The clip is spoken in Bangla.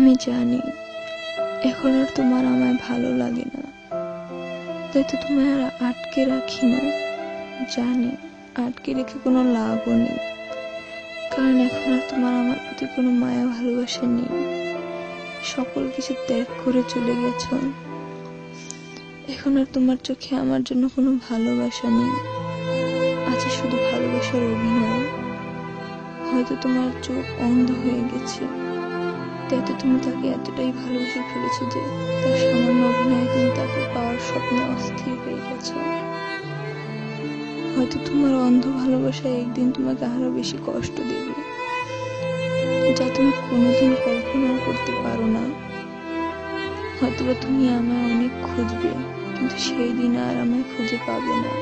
আমি জানি এখন আর তোমার আমায় ভালো লাগে না, তাই তো তোমায় আর আটকে রাখি না। জানি আটকে রেখে কোনো লাভও নেই, কারণ এখন আর তোমার আমার প্রতি কোনো মায়া ভালোবাসা নেই। সকল কিছু ত্যাগ করে চলে গেছ। এখন আর তোমার চোখে আমার জন্য কোনো ভালোবাসা নেই, আছে শুধু ভালোবাসার অভিনয়। হয়তো তোমার চোখ অন্ধ হয়ে গেছে, তাই তো তুমি তাকে এতটাই ভালোবেসে ফেলেছো যে তার সামান্য অভিনয়ে তুমি তাকে পাওয়ার স্বপ্নে অস্থির হয়ে গেছো। হয়তো তোমার অন্ধ ভালোবাসা একদিন তোমাকে আরো বেশি কষ্ট দেবে, যা তুমি কোনোদিন কল্পনাও করতে পারো না। হয়তোবা তুমি আমায় অনেক খুঁজবে, কিন্তু সেই দিন আর আমায় খুঁজে পাবে না।